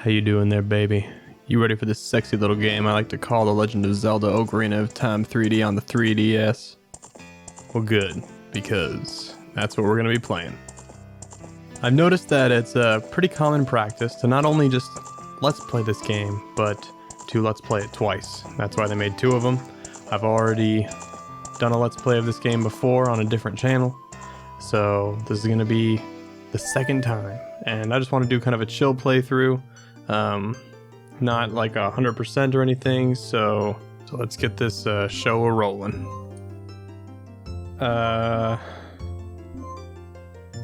How you doing there, baby? You ready for this sexy little game I like to call The Legend of Zelda Ocarina of Time 3D on the 3DS? Well, good, because that's what we're going to be playing. I've noticed that it's a pretty common practice to not only just let's play this game, but to let's play it twice. That's why they made two of them. I've already done a let's play of this game before on a different channel, so this is going to be the second time. And I just want to do kind of a chill playthrough. Not like 100% or anything, so let's get this show rolling.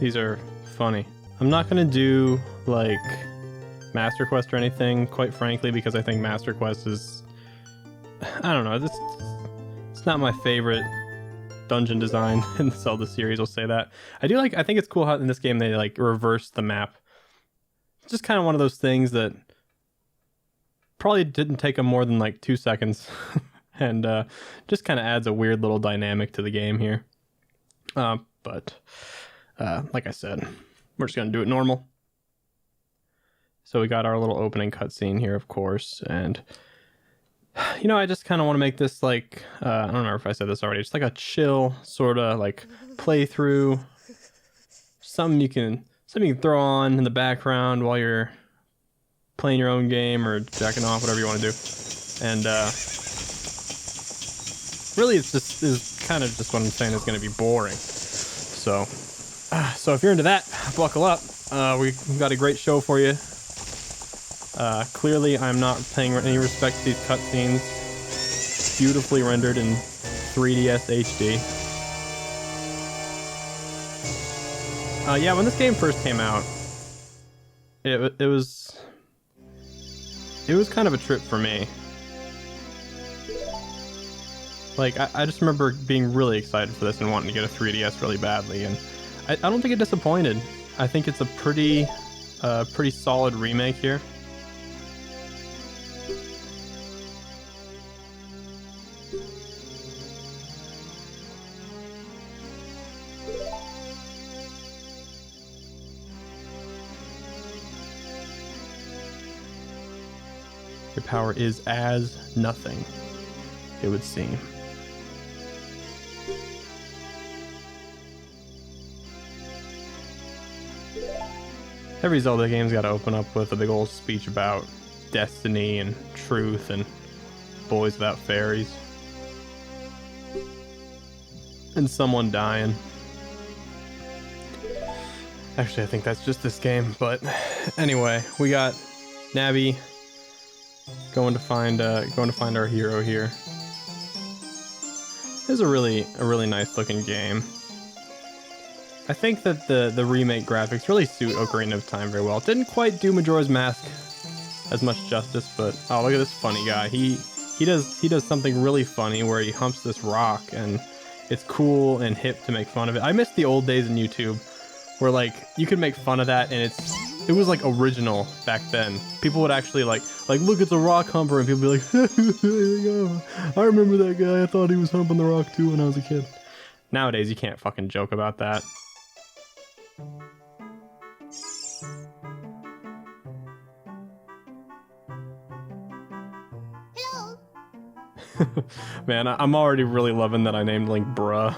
These are funny. I'm not gonna do like Master Quest or anything, quite frankly, because I think Master Quest is, I don't know, it's not my favorite dungeon design in the Zelda series, I'll say that. I think it's cool how in this game they like reverse the map. It's just kind of one of those things that probably didn't take them more than like 2 seconds and just kind of adds a weird little dynamic to the game here. But like I said, we're just going to do it normal. So we got our little opening cutscene here, of course. And, you know, I just kind of want to make this like, I don't know if I said this already, just like a chill sort of like playthrough. Something you can throw on in the background while you're playing your own game or jacking off, whatever you want to do. And really is kind of just what I'm saying is going to be boring. So if you're into that, buckle up. We've got a great show for you. Clearly I'm not paying any respect to these cutscenes. Beautifully rendered in 3DS HD. Yeah, when this game first came out, it was kind of a trip for me. Like, I just remember being really excited for this and wanting to get a 3DS really badly, and I don't think it disappointed. I think it's a pretty solid remake here. Your power is as nothing, it would seem. Every Zelda game's got to open up with a big old speech about destiny and truth and boys without fairies. And someone dying. Actually, I think that's just this game, but anyway, we got Navi going to find our hero here. This is a really nice looking game. I think that the remake graphics really suit Ocarina of Time very well. It didn't quite do Majora's Mask as much justice, but oh, look at this funny guy. He does something really funny where he humps this rock, and it's cool and hip to make fun of it. I miss the old days in YouTube where like you could make fun of that and it was like original back then. People would actually like look, it's a rock humper, and people would be like, oh, I remember that guy. I thought he was humping the rock too when I was a kid. Nowadays you can't fucking joke about that. Hello. Man, I'm already really loving that I named Link bruh.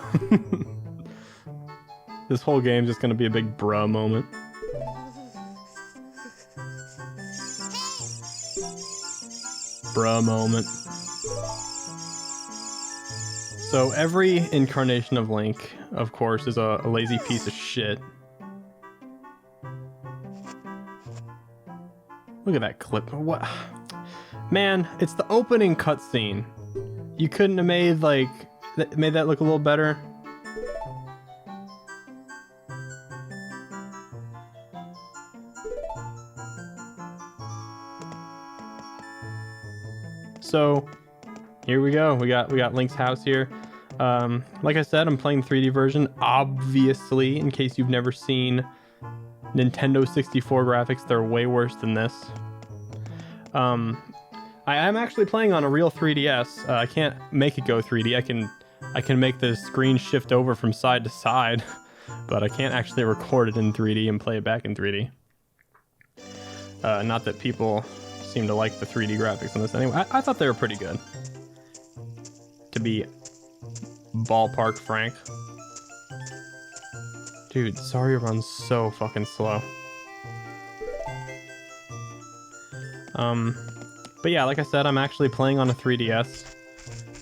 This whole game's just gonna be a big bruh moment. Bruh moment. So every incarnation of Link, of course, is a lazy piece of shit. Look at that clip. What? Man, it's the opening cutscene. You couldn't have made that look a little better. So here we go. We got Link's house here. Like I said, I'm playing the 3D version, obviously, in case you've never seen Nintendo 64 graphics. They're way worse than this. I am actually playing on a real 3DS. I can't make it go 3D. I can make the screen shift over from side to side, but I can't actually record it in 3D and play it back in 3D. Not that people seem to like the 3D graphics on this anyway. I thought they were pretty good, to be ballpark frank. Dude, sorry runs so fucking slow. But yeah, like I said, I'm actually playing on a 3DS.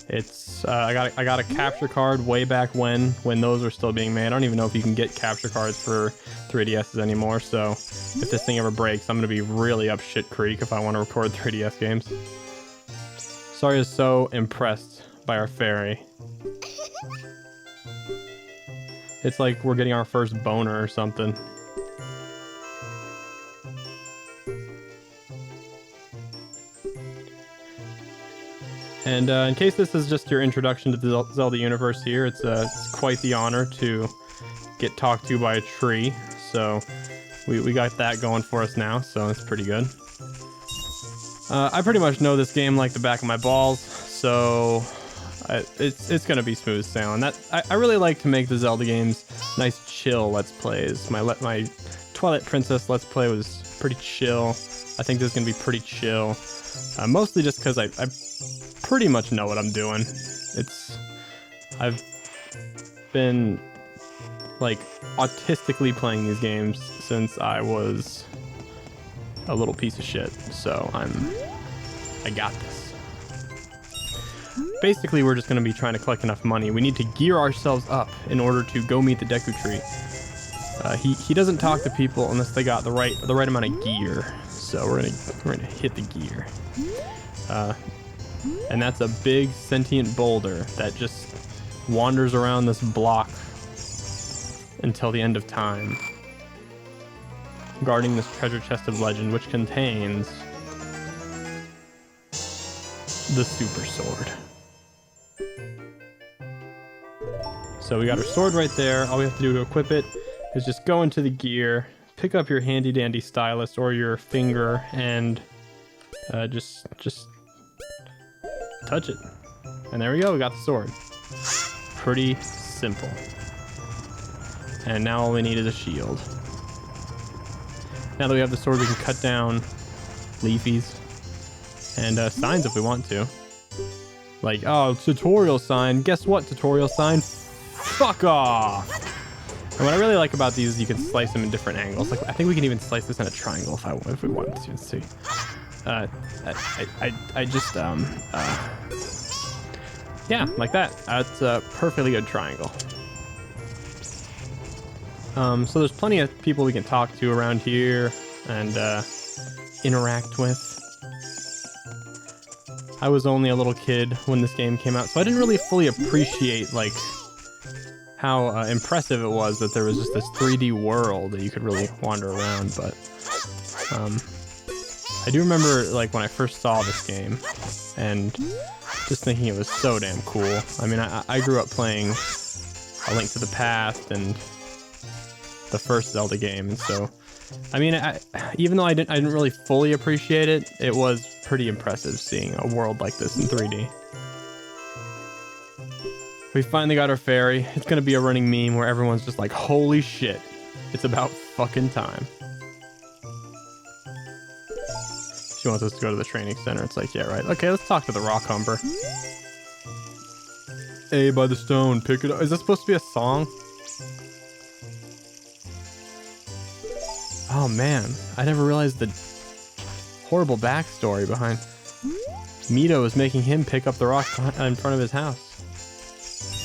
It's I got a capture card way back when those were still being made. I don't even know if you can get capture cards for 3DSs anymore. So if this thing ever breaks, I'm gonna be really up shit creek if I want to record 3DS games. Sorry is so impressed by our fairy. It's like we're getting our first boner or something. And in case this is just your introduction to the Zelda universe here, it's quite the honor to get talked to by a tree. So we got that going for us now, so it's pretty good. I pretty much know this game like the back of my balls, so it's gonna be smooth sailing. I really like to make the Zelda games nice chill Let's Plays. My Twilight Princess Let's Play was pretty chill. I think this is gonna be pretty chill. Mostly just because I pretty much know what I'm doing. I've been like autistically playing these games since I was a little piece of shit, so I got this. Basically, we're just going to be trying to collect enough money. We need to gear ourselves up in order to go meet the Deku Tree. He doesn't talk to people unless they got the right amount of gear, so we're gonna hit the gear. And that's a big sentient boulder that just wanders around this block until the end of time, guarding this treasure chest of legend, which contains the super sword. So we got our sword right there. All we have to do to equip it is just go into the gear, pick up your handy dandy stylus or your finger, and just touch it. And there we go, we got the sword. Pretty simple. And now all we need is a shield. Now that we have the sword, we can cut down leafies and signs if we want to. Like, oh, tutorial sign. Guess what, tutorial sign? Fuck off! And what I really like about these is you can slice them in different angles. Like, I think we can even slice this in a triangle if we wanted to. Let's see. Yeah, like that. That's a perfectly good triangle. So there's plenty of people we can talk to around here and interact with. I was only a little kid when this game came out, so I didn't really fully appreciate like how impressive it was that there was just this 3D world that you could really wander around. But I do remember like when I first saw this game and just thinking it was so damn cool. I mean, I grew up playing A Link to the Past and the first Zelda game, and so I mean, even though I didn't really fully appreciate it, it was pretty impressive seeing a world like this in 3D. We finally got our fairy. It's gonna be a running meme where everyone's just like, holy shit, it's about fucking time. She wants us to go to the training center. It's like, yeah, right. Okay, let's talk to the rock humper. Hey, by the stone, pick it up. Is that supposed to be a song? Oh man, I never realized the horrible backstory behind Mido is making him pick up the rock in front of his house.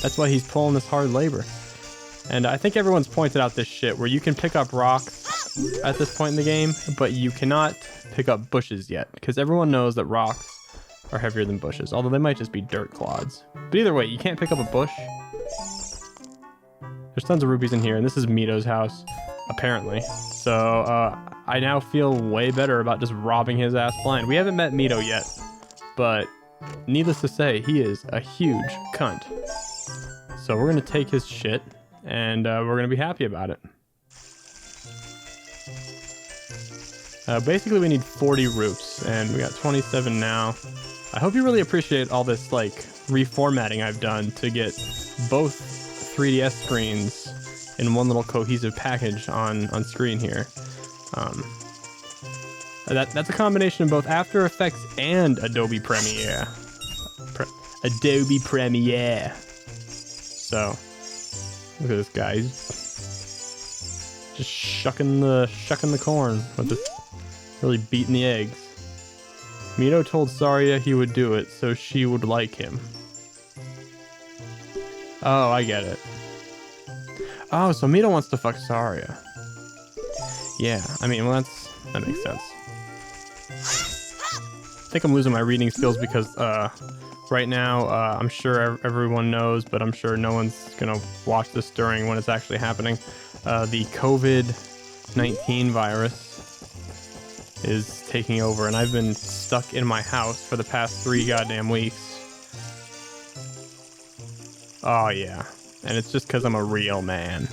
That's why he's pulling this hard labor. And I think everyone's pointed out this shit where you can pick up rocks at this point in the game, but you cannot pick up bushes yet, because everyone knows that rocks are heavier than bushes, although they might just be dirt clods. But either way, you can't pick up a bush. There's tons of rupees in here, and this is Mido's house, apparently. So I now feel way better about just robbing his ass blind. We haven't met Mido yet, but needless to say, he is a huge cunt. So we're gonna take his shit, and we're gonna be happy about it. Basically, we need 40 roots, and we got 27 now. I hope you really appreciate all this like reformatting I've done to get both 3DS screens in one little cohesive package on screen here. That's a combination of both After Effects and Adobe Premiere. Adobe Premiere. So, look at this guy. He's just shucking the corn with this, really beating the eggs. Mido told Saria he would do it so she would like him. Oh, I get it. Oh, so Mido wants to fuck Saria. Yeah, I mean, well, that makes sense. I think I'm losing my reading skills because right now I'm sure everyone knows, but I'm sure no one's gonna watch this during when it's actually happening. The COVID-19 virus is taking over, and I've been stuck in my house for the past 3 goddamn weeks. Oh yeah, and it's just because I'm a real man.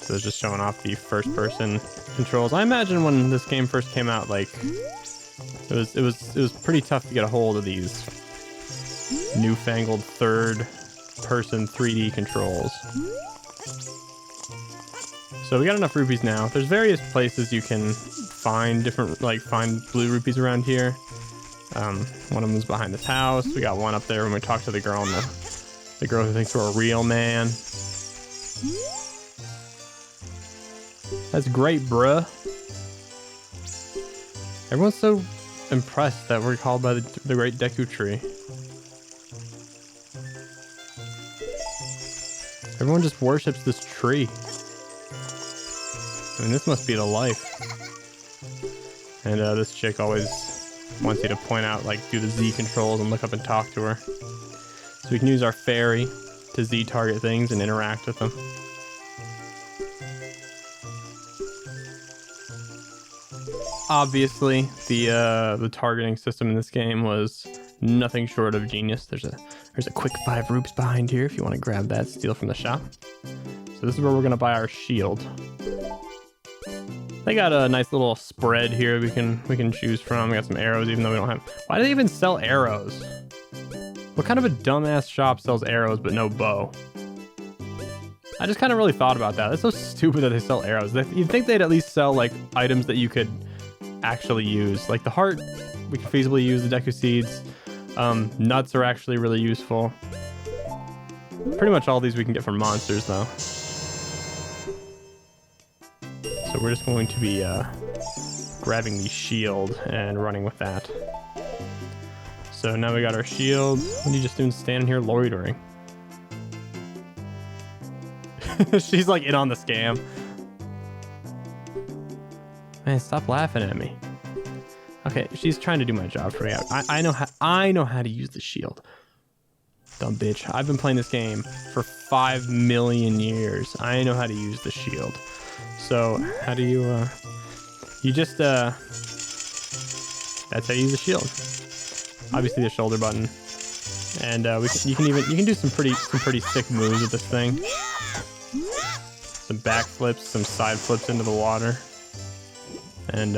So it's just showing off the first-person controls. I imagine when this game first came out, like it was pretty tough to get a hold of these newfangled third-person 3D controls. So we got enough rupees now. There's various places you can find different, find blue rupees around here. One of them is behind this house. We got one up there when we talked to the girl, and the girl who thinks we're a real man. That's great, bruh. Everyone's so impressed that we're called by the Great Deku Tree. Everyone just worships this tree. I mean, this must be the life. And this chick always wants you to point out, do the Z controls and look up and talk to her. So we can use our fairy to Z target things and interact with them. Obviously, the targeting system in this game was nothing short of genius. There's a quick 5 rupees behind here if you want to grab that, steal from the shop. So this is where we're gonna buy our shield. They got a nice little spread here we can choose from. We got some arrows, even though we don't have. Why do they even sell arrows? What kind of a dumbass shop sells arrows but no bow? I just kind of really thought about that. That's so stupid that they sell arrows. You'd think they'd at least sell items that you could actually use. Like the heart, we can feasibly use the Deku Seeds. Nuts are actually really useful. Pretty much all these we can get from monsters though. So we're just going to be grabbing the shield and running with that. So now we got our shield. What are you just doing standing here loitering? She's in on the scam. Man, stop laughing at me. Okay, she's trying to do my job for me. I know how to use the shield. Dumb bitch. I've been playing this game for 5 million years. I know how to use the shield. So how do you you just that's how you use the shield. Obviously the shoulder button. And you can do some pretty sick moves with this thing. Some backflips, some side flips into the water. And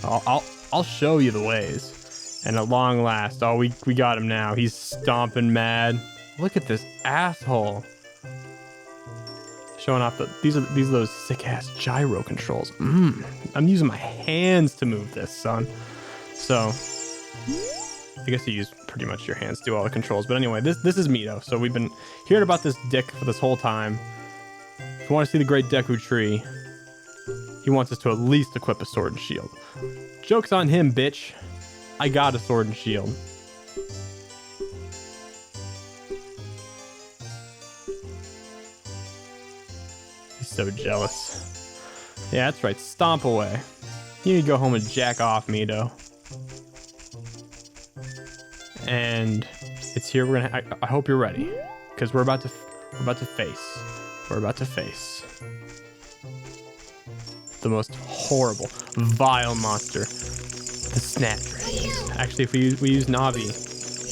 I'll show you the ways. And at long last, oh, we got him now. He's stomping mad. Look at this asshole. Showing off these are those sick ass gyro controls. I'm using my hands to move this, son. So I guess you use pretty much your hands to do all the controls. But anyway, this is Mido. So we've been hearing about this dick for this whole time. If you want to see the Great Deku Tree, he wants us to at least equip a sword and shield. Joke's on him, bitch. I got a sword and shield. He's so jealous. Yeah, that's right. Stomp away. You need to go home and jack off, Mido. And it's here. I hope you're ready, because we're about to face the most horrible, vile monster, the Snapdragons. Actually, if we use Navi,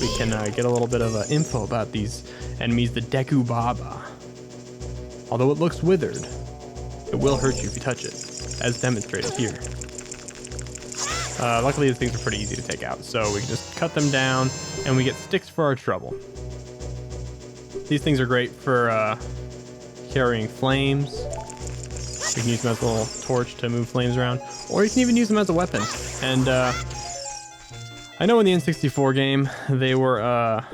we can get a little bit of info about these enemies, the Deku Baba. Although it looks withered, it will hurt you if you touch it, as demonstrated here. Luckily, these things are pretty easy to take out, so we can just cut them down, and we get sticks for our trouble. These things are great for carrying flames. You can use them as a little torch to move flames around, or you can even use them as a weapon. And I know in the N64 game they were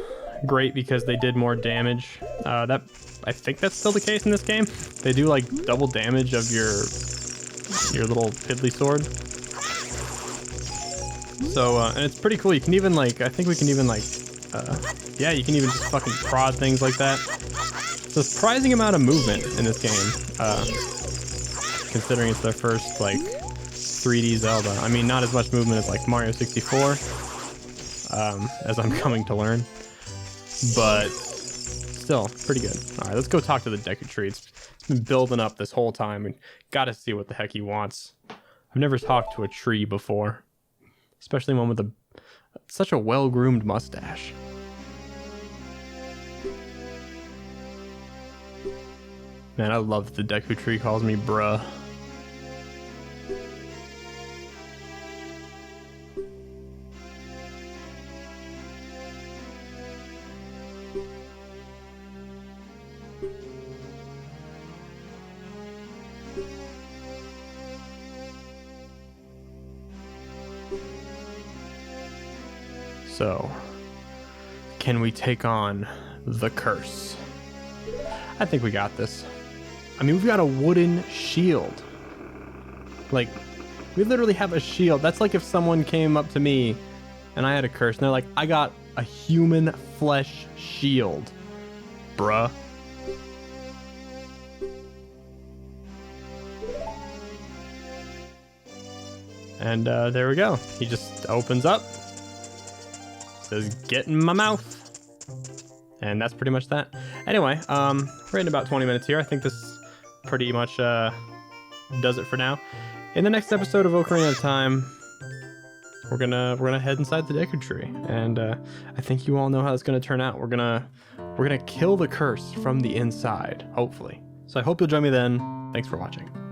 great because they did more damage. I think that's still the case in this game. They do like double damage of your little piddly sword. So and it's pretty cool. You can even like, I think we can even like, yeah, you can even just fucking prod things like that. So surprising amount of movement in this game, considering it's their first like 3D Zelda. I mean, not as much movement as like Mario 64, as I'm coming to learn, but still pretty good. All right, let's go talk to the Deku Tree. It's been building up this whole time and gotta see what the heck he wants. I've never talked to a tree before, especially one with such a well-groomed mustache. Man, I love that the Deku Tree calls me bruh. So, can we take on the curse? I think we got this. I mean, we've got a wooden shield. Like, we literally have a shield. That's like if someone came up to me and I had a curse and they're like, I got a human flesh shield, bruh. And there we go. He just opens up. Says, get in my mouth. And that's pretty much that. Anyway, we're in about 20 minutes here. I think this pretty much does it for now. In the next episode of Ocarina of Time, we're gonna head inside the Deku Tree, and I think you all know how it's gonna turn out. We're gonna kill the curse from the inside, hopefully. So I hope you'll join me then. Thanks for watching.